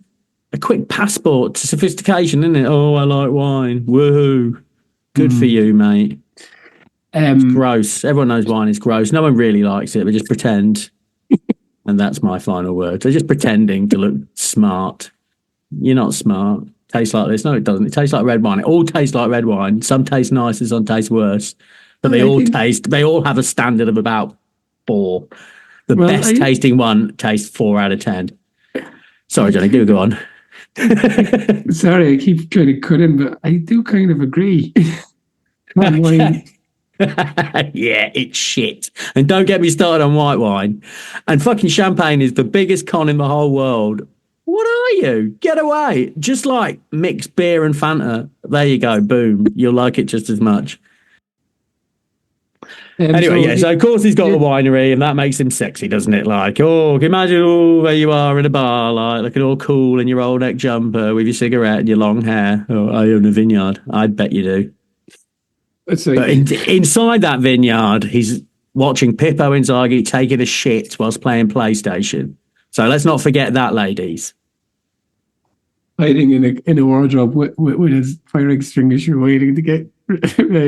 Speaker 1: a quick passport to sophistication, isn't it? Oh, I like wine. Woohoo. Good for you, mate. It's gross. Everyone knows wine is gross. No one really likes it, but just pretend. And that's my final word. They're just pretending to look smart. You're not smart. Tastes like this. No, it doesn't. It tastes like red wine. It all tastes like red wine. Some taste nicer, some taste worse. But they all have a standard of about 4. The best tasting one tastes 4 out of 10. Sorry, Johnny, do go on.
Speaker 2: Sorry, I keep trying to cut in, but I do kind of agree. Wine.
Speaker 1: Yeah, it's shit. And don't get me started on white wine. And fucking champagne is the biggest con in the whole world. What are you? Get away. Just like mixed beer and Fanta. There you go. Boom. You'll like it just as much. Anyway, so of course he's got a winery, and that makes him sexy, doesn't it? Like, imagine there you are in a bar, like looking all cool in your old neck jumper with your cigarette and your long hair. Oh, I own a vineyard. I bet you do. But inside that vineyard, he's watching Pippo Inzaghi taking a shit whilst playing PlayStation. So let's not forget that, ladies.
Speaker 2: Hiding in a wardrobe with his fire extinguisher, waiting to get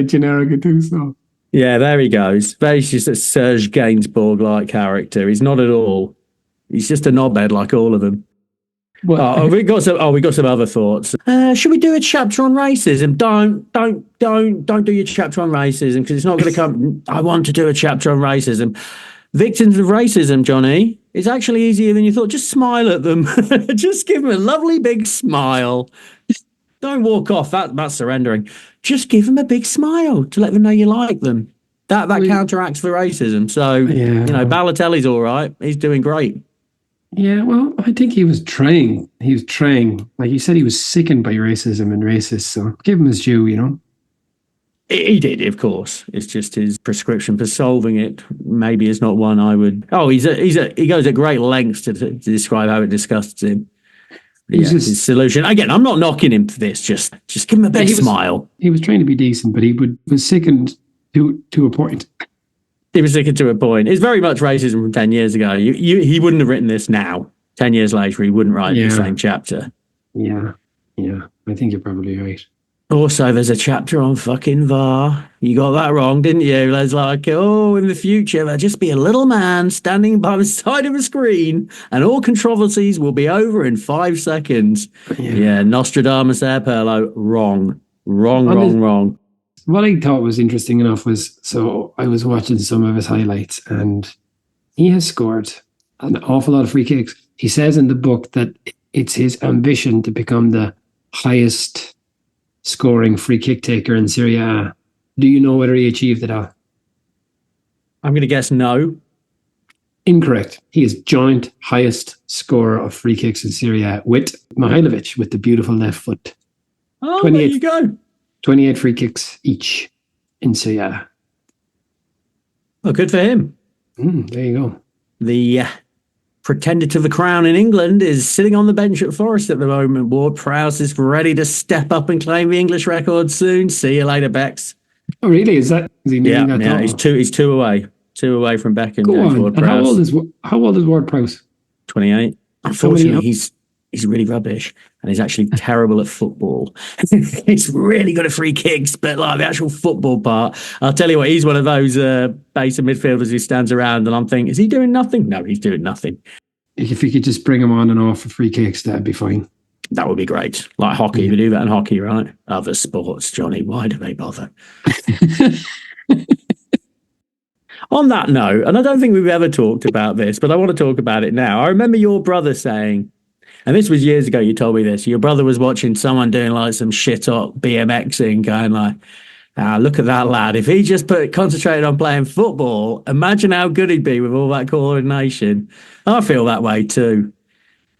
Speaker 2: Gennaro Gattuso.
Speaker 1: Yeah, there he goes. Very just a Serge Gainsbourg-like character. He's not at all. He's just a knobhead like all of them. Well, we got some other thoughts. Should we do a chapter on racism? Don't do your chapter on racism because it's not going to come. I want to do a chapter on racism. Victims of racism, Johnny, it's actually easier than you thought. Just smile at them. Just give them a lovely big smile. Don't walk off. That's surrendering. Just give them a big smile to let them know you like them. That counteracts the racism. So, Balotelli's all right. He's doing great.
Speaker 2: Yeah, well, I think he was trying. Like you said, he was sickened by racism and racists. So give him his due,
Speaker 1: He did, of course. It's just his prescription for solving it. Maybe is not one I would. Oh, he goes at great lengths to describe how it disgusts him. His solution. Again, I'm not knocking him for this. Just give him a big smile.
Speaker 2: He was trying to be decent, but was sickened to a point.
Speaker 1: He was sickened to a point. It's very much racism from 10 years ago. He wouldn't have written this now. 10 years later, he wouldn't write the same chapter.
Speaker 2: Yeah. I think you're probably right.
Speaker 1: Also, there's a chapter on fucking VAR. You got that wrong, didn't you? There's like, in the future, there'll just be a little man standing by the side of a screen and all controversies will be over in 5 seconds. Yeah, Nostradamus there, Pirlo. Wrong. What
Speaker 2: I thought was interesting enough was, so I was watching some of his highlights and he has scored an awful lot of free kicks. He says in the book that it's his ambition to become the highest scoring free kick taker in Serie A. Do you know whether he achieved it all?
Speaker 1: I'm going to guess no.
Speaker 2: Incorrect. He is joint highest scorer of free kicks in Serie A with Mihailovic with the beautiful left foot.
Speaker 1: Oh, there you go.
Speaker 2: 28 free kicks each in Serie A.
Speaker 1: Well, good for him.
Speaker 2: There you go.
Speaker 1: The pretender to the crown in England is sitting on the bench at Forest at the moment. Ward-Prowse is ready to step up and claim the English record soon. See you later, Bex.
Speaker 2: Oh, really? Is he
Speaker 1: yeah. He's two away from Beckham.
Speaker 2: Go on. And how old is Ward-Prowse?
Speaker 1: 28. Unfortunately, he's really rubbish and he's actually terrible at football. He's really good at free kicks, but like the actual football part, I'll tell you what, he's one of those base midfielders who stands around and I'm thinking, is he doing nothing? No, he's doing nothing.
Speaker 2: If you could just bring him on and off for free kicks, that'd be fine.
Speaker 1: That would be great. Like hockey, you do that in hockey, right? Other sports, Johnny, why do they bother? On that note, and I don't think we've ever talked about this, but I want to talk about it now. I remember your brother saying, and this was years ago, you told me this, your brother was watching someone doing like some shit up BMXing, going like, look at that lad. If he just concentrated on playing football, imagine how good he'd be with all that coordination. I feel that way too.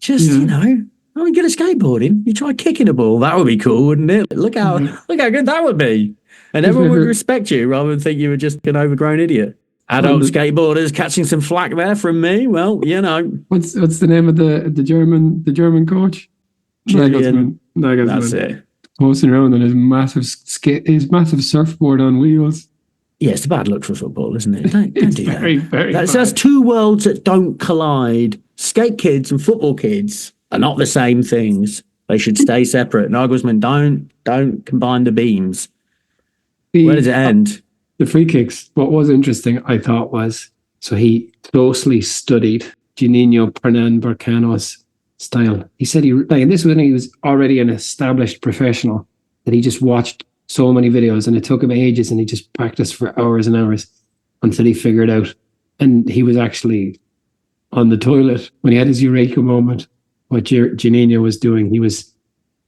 Speaker 1: Just, good at skateboarding. You try kicking a ball. That would be cool, wouldn't it? Look how good that would be. And everyone would respect you rather than think you were just an overgrown idiot. Adult skateboarders catching some flack there from me. Well,
Speaker 2: What's the name of the German coach?
Speaker 1: Nagelsmann. That's it.
Speaker 2: posting around on his massive surfboard on wheels.
Speaker 1: Yeah, it's a bad look for football, isn't it? Don't do
Speaker 2: Very,
Speaker 1: that.
Speaker 2: very
Speaker 1: That's two worlds that don't collide. Skate kids and football kids are not the same things. They should stay separate. Nagelsmann, don't combine the beams. Where does it end?
Speaker 2: The free kicks. What was interesting, I thought, was so he closely studied Juninho Pernambucano's style. He said and this was when he was already an established professional, that he just watched so many videos and it took him ages and he just practiced for hours and hours until he figured out. And he was actually on the toilet when he had his eureka moment. What Juninho was doing, he was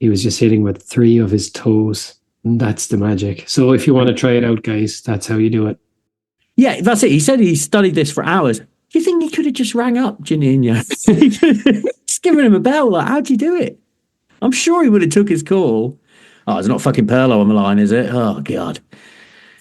Speaker 2: just hitting with 3 of his toes. And that's the magic. So if you want to try it out, guys, that's how you do it.
Speaker 1: Yeah, that's it. He said he studied this for hours. Do you think he could have just rang up Juninho? Just given him a bell. Like, how'd you do it? I'm sure he would have took his call. Oh, it's not fucking Pirlo on the line, is it? Oh, God.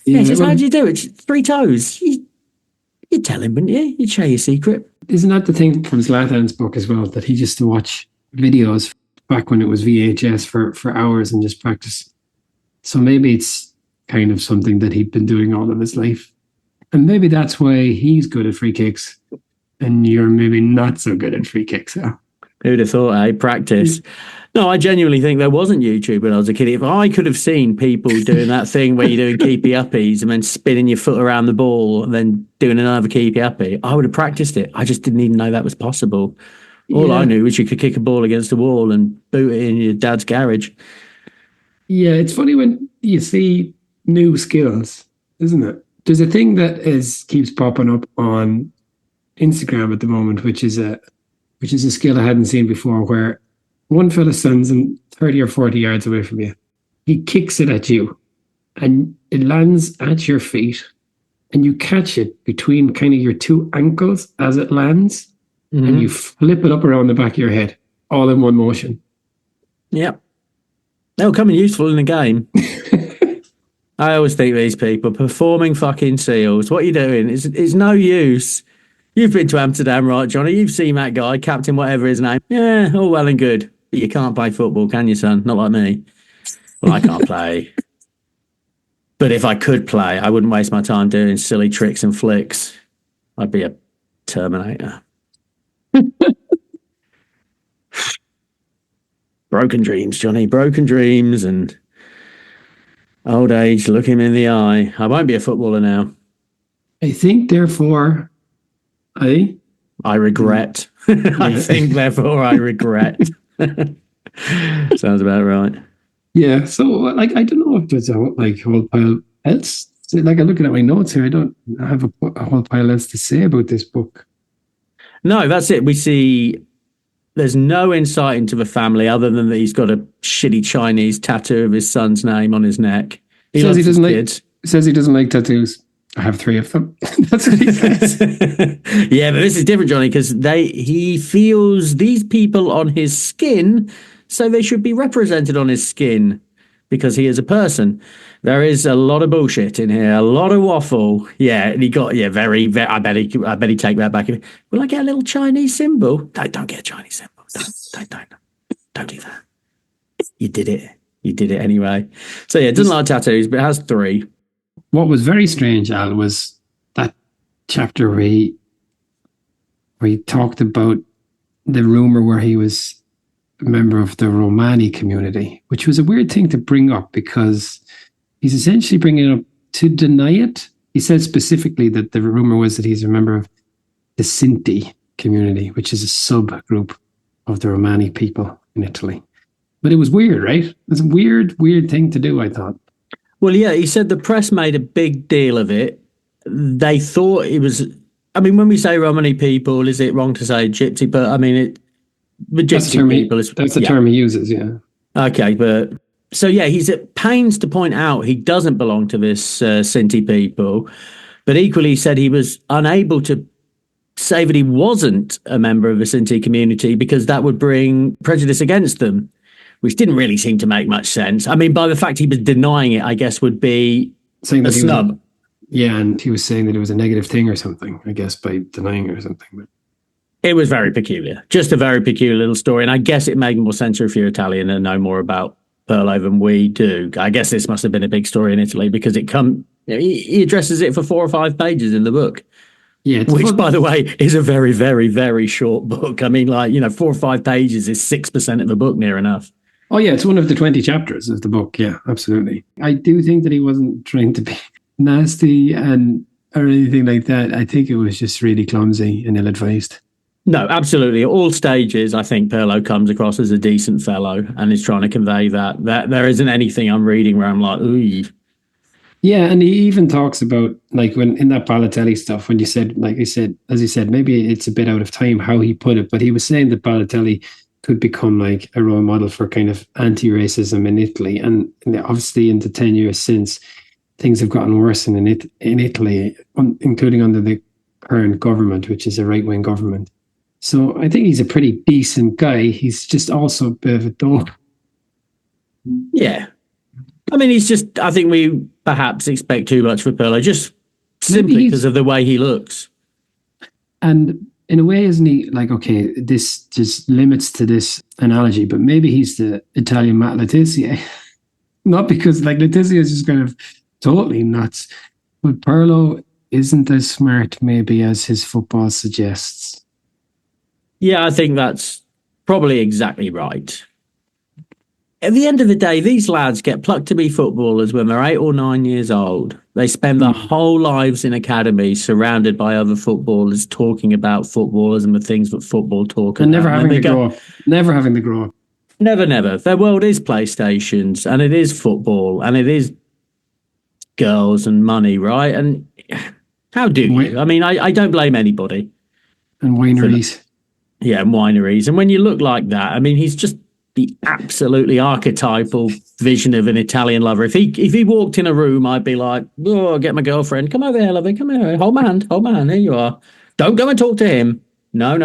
Speaker 1: Yeah, he says, how'd you do it? 3 toes. You'd tell him, wouldn't you? You'd share your secret.
Speaker 2: Isn't that the thing from Zlatan's book as well, that he used to watch videos back when it was VHS for hours and just practice? So maybe it's kind of something that he'd been doing all of his life. And maybe that's why he's good at free kicks and you're maybe not so good at free kicks. Huh?
Speaker 1: Who'd have thought, practice. No, I genuinely think there wasn't YouTube when I was a kid. If I could have seen people doing that thing where you're doing keepy-uppies and then spinning your foot around the ball and then doing another keepy-uppy, I would have practiced it. I just didn't even know that was possible. All I knew was you could kick a ball against the wall and boot it in your dad's garage.
Speaker 2: Yeah, it's funny when you see new skills, isn't it? There's a thing that keeps popping up on Instagram at the moment, which is a skill I hadn't seen before, where one fella stands 30 or 40 yards away from you. He kicks it at you and it lands at your feet and you catch it between kind of your 2 ankles as it lands and you flip it up around the back of your head all in one motion.
Speaker 1: Yep. They'll come in useful in the game. I always think these people performing fucking seals. What are you doing? It's no use. You've been to Amsterdam, right, Johnny? You've seen that guy, captain whatever his name. Yeah, all well and good. But you can't play football, can you, son? Not like me. Well, I can't play. But if I could play, I wouldn't waste my time doing silly tricks and flicks. I'd be a Terminator. Broken dreams, Johnny. Broken dreams and old age. Look him in the eye. I won't be a footballer now.
Speaker 2: I think, therefore, I
Speaker 1: regret. I think, therefore, I regret. Sounds about right.
Speaker 2: Yeah. So, like, I don't know if there's a whole pile else. Like, I'm looking at my notes here. I don't have a whole pile else to say about this book.
Speaker 1: No, that's it. We see there's no insight into the family other than that he's got a shitty Chinese tattoo of his son's name on his neck. He says
Speaker 2: he doesn't like tattoos. I have 3 of them. That's what he says.
Speaker 1: Yeah, but this is different, Johnny, because he feels these people on his skin, so they should be represented on his skin because he is a person. There is a lot of bullshit in here, a lot of waffle. Yeah, and he got very, very. I bet he take that back. Will I get a little Chinese symbol? Don't get a Chinese symbol. Don't do that. You did it. You did it anyway. So yeah, it doesn't like tattoos, but it has 3.
Speaker 2: What was very strange, Al, was that chapter where he talked about the rumor where he was a member of the Romani community, which was a weird thing to bring up because he's essentially bringing it up to deny it. He said specifically that the rumor was that he's a member of the Sinti community, which is a subgroup of the Romani people in Italy. But it was weird, right? It was a weird thing to do, I thought.
Speaker 1: Well, yeah, he said the press made a big deal of it. They thought it was... I mean, when we say Romani people, is it wrong to say gypsy? But I mean, the gypsy people is...
Speaker 2: That's the term he uses, yeah.
Speaker 1: Okay, but... So, yeah, he's at pains to point out he doesn't belong to this Sinti people. But equally, he said he was unable to say that he wasn't a member of the Sinti community because that would bring prejudice against them, which didn't really seem to make much sense. I mean, by the fact he was denying it, I guess, would be saying a snub.
Speaker 2: And he was saying that it was a negative thing or something, I guess, by denying it or something. But
Speaker 1: it was very peculiar. Just a very peculiar little story. And I guess it made more sense if you're Italian and know more about Pirlo than we do. I guess this must have been a big story in Italy because he addresses it for 4 or 5 pages in the book.
Speaker 2: Yeah,
Speaker 1: which, by the way, is a very, very, very short book. I mean, 4 or 5 pages is 6% of the book, near enough.
Speaker 2: Oh, yeah, it's one of the 20 chapters of the book. Yeah, absolutely. I do think that he wasn't trying to be nasty or anything like that. I think it was just really clumsy and ill-advised.
Speaker 1: No, absolutely. At all stages, I think Pirlo comes across as a decent fellow and is trying to convey that there isn't anything I'm reading where I'm like, ooh.
Speaker 2: Yeah, and he even talks about, like, when in that Balotelli stuff, when you said, like I said, as he said, maybe it's a bit out of time how he put it, but he was saying that Balotelli could become like a role model for kind of anti-racism in Italy. And obviously in the 10 years since, things have gotten worse in Italy, including under the current government, which is a right-wing government. So I think he's a pretty decent guy. He's just also a bit of a dog.
Speaker 1: Yeah. I mean, I think we perhaps expect too much for Pirlo, just simply because of the way he looks.
Speaker 2: And in a way, isn't he like, okay, this just limits to this analogy, but maybe he's the Italian Matt Letizia. Not because, like, Letizia is just kind of totally nuts, but Pirlo isn't as smart maybe as his football suggests.
Speaker 1: Yeah, I think that's probably exactly right. At the end of the day, these lads get plucked to be footballers when they're 8 or 9 years old. They spend their whole lives in academies surrounded by other footballers talking about footballers and the things that football talk about.
Speaker 2: And never having to grow up. Never having to grow up.
Speaker 1: Never, never. Their world is PlayStations and it is football and it is girls and money, right? And how do you? I mean, I don't blame anybody.
Speaker 2: And wineries.
Speaker 1: Yeah, and wineries. And when you look like that, I mean, he's just the absolutely archetypal vision of an Italian lover. If he walked in a room, I'd be like, oh, I'll get my girlfriend. Come over here, lovey. Come here. Hold my hand. Here you are. Don't go and talk to him. No.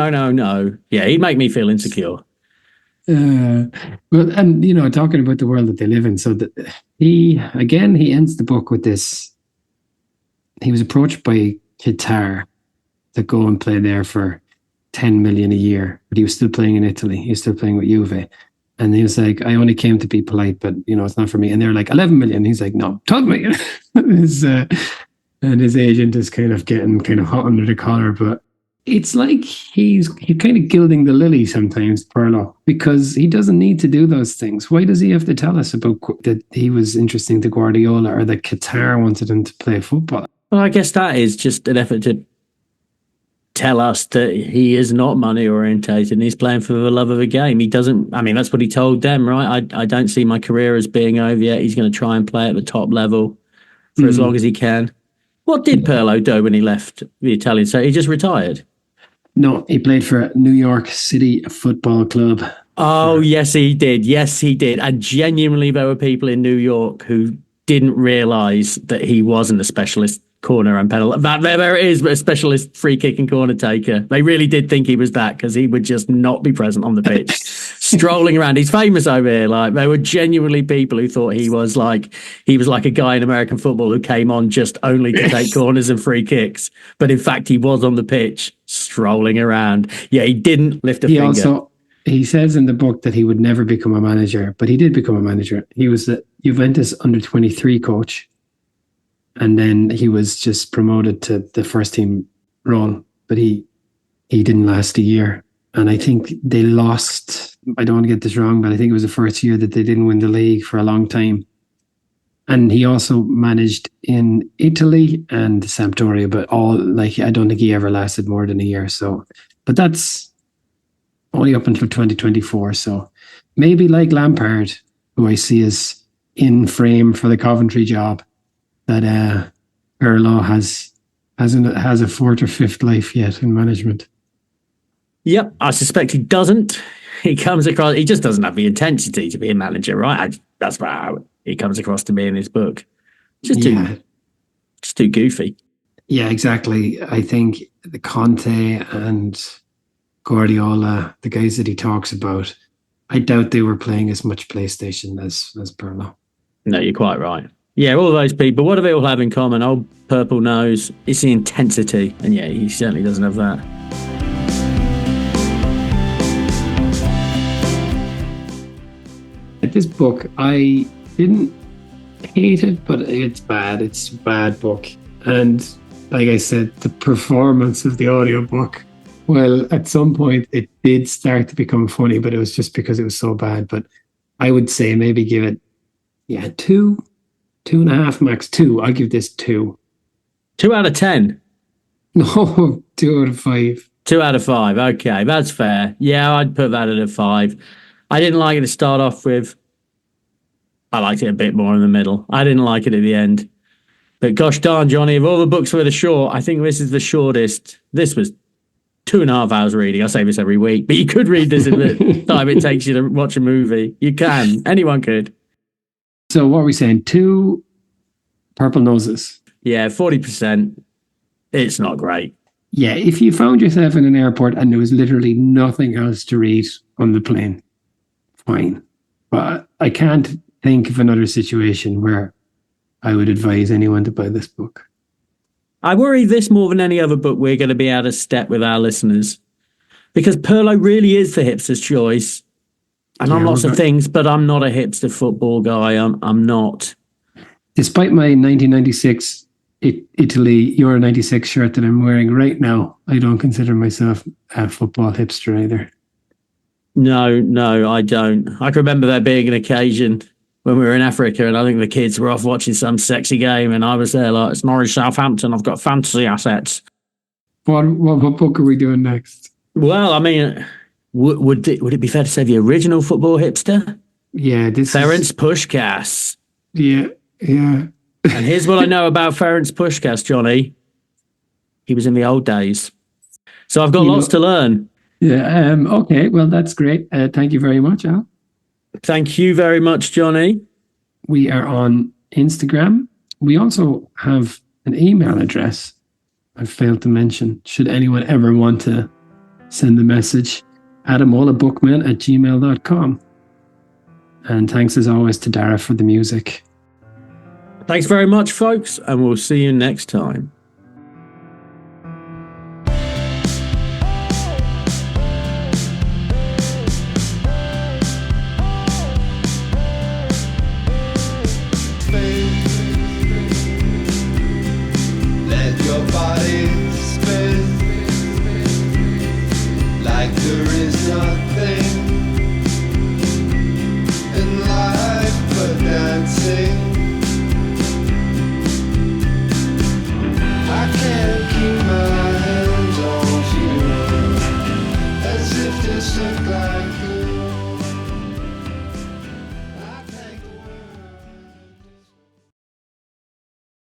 Speaker 1: Yeah, he'd make me feel insecure.
Speaker 2: Well, and, talking about the world that they live in. So that he ends the book with this. He was approached by Qatar to go and play there for 10 million a year, but he was still playing in Italy. He was still playing with Juve. And he was like, I only came to be polite, but, it's not for me. And they're like, 11 million. He's like, no, 12 million. And his agent is kind of getting kind of hot under the collar. But it's like he's kind of gilding the lily sometimes, Pirlo, because he doesn't need to do those things. Why does he have to tell us about that he was interesting to Guardiola or that Qatar wanted him to play football?
Speaker 1: Well, I guess that is just an effort to tell us that he is not money orientated and he's playing for the love of the game. He doesn't, I mean, that's what he told them, right? I don't see my career as being over yet. He's going to try and play at the top level for as long as he can. What did Pirlo do when he left the Italian side? He just retired?
Speaker 2: No, he played for New York City Football Club.
Speaker 1: Oh, yes, he did. Yes, he did. And genuinely, there were people in New York who didn't realise that he wasn't a specialist corner and penalty. There it is, but a specialist free kick and corner taker. They really did think he was that because he would just not be present on the pitch, strolling around. He's famous over here. Like, there were genuinely people who thought he was like a guy in American football who came on just only to take corners and free kicks. But in fact, he was on the pitch strolling around. Yeah, he didn't lift a finger.
Speaker 2: He says in the book that he would never become a manager, but he did become a manager. He was the Juventus under-23 coach. And then he was just promoted to the first team role, but he didn't last a year. And I think they lost, I don't want to get this wrong, but I think it was the first year that they didn't win the league for a long time. And he also managed in Italy and Sampdoria, but I don't think he ever lasted more than a year. So, but that's only up until 2024. So maybe like Lampard, who I see as in frame for the Coventry job, that Pirlo has a 4th or 5th life yet in management.
Speaker 1: Yep, I suspect he doesn't. He just doesn't have the intensity to be a manager, right? That's how he comes across to me in his book. Just too goofy.
Speaker 2: Yeah, exactly. I think the Conte and Guardiola, the guys that he talks about, I doubt they were playing as much PlayStation as Pirlo.
Speaker 1: No, you're quite right. Yeah, all those people, what do they all have in common? Old purple nose, it's the intensity. And yeah, he certainly doesn't have that.
Speaker 2: This book, I didn't hate it, but it's bad. It's a bad book. And like I said, the performance of the audiobook, well, at some point it did start to become funny, but it was just because it was so bad. But I would say maybe give it, 2.5 max, 2. I'll give this 2.
Speaker 1: 2 out of 10.
Speaker 2: No, 2 out of 5.
Speaker 1: 2 out of 5. Okay, that's fair. Yeah, I'd put that at a 5. I didn't like it to start off with. I liked it a bit more in the middle. I didn't like it at the end. But gosh darn, Johnny, of all the books with a short, I think this is the shortest. This was 2.5 hours reading. I say this every week, but you could read this in the time it takes you to watch a movie. You can. Anyone could.
Speaker 2: So what are we saying? 2 purple noses.
Speaker 1: Yeah, 40%. It's not great.
Speaker 2: Yeah, if you found yourself in an airport and there was literally nothing else to read on the plane, fine. But I can't think of another situation where I would advise anyone to buy this book.
Speaker 1: I worry this more than any other book we're going to be out of step with our listeners. Because Pirlo really is the hipster's choice. And I'm lots of things, but I'm not a hipster football guy. I'm not.
Speaker 2: Despite my 1996 Italy Euro 96 shirt that I'm wearing right now, I don't consider myself a football hipster either.
Speaker 1: No, I don't. I can remember there being an occasion when we were in Africa and I think the kids were off watching some sexy game and I was there like, it's Norwich Southampton, I've got fantasy assets.
Speaker 2: What book are we doing next?
Speaker 1: Well, I mean, would it be fair to say the original football hipster?
Speaker 2: Yeah,
Speaker 1: Ferenc Puskas.
Speaker 2: Yeah.
Speaker 1: And here's what I know about Ferenc Puskas, Johnny. He was in the old days. So I've got lots to learn.
Speaker 2: Yeah, okay, well, that's great. Thank you very much, Al.
Speaker 1: Thank you very much, Johnny.
Speaker 2: We are on Instagram. We also have an email address I failed to mention. Should anyone ever want to send a message, ademolabookmen@gmail.com. And thanks as always to Dara for the music.
Speaker 1: Thanks very much, folks, and we'll see you next time.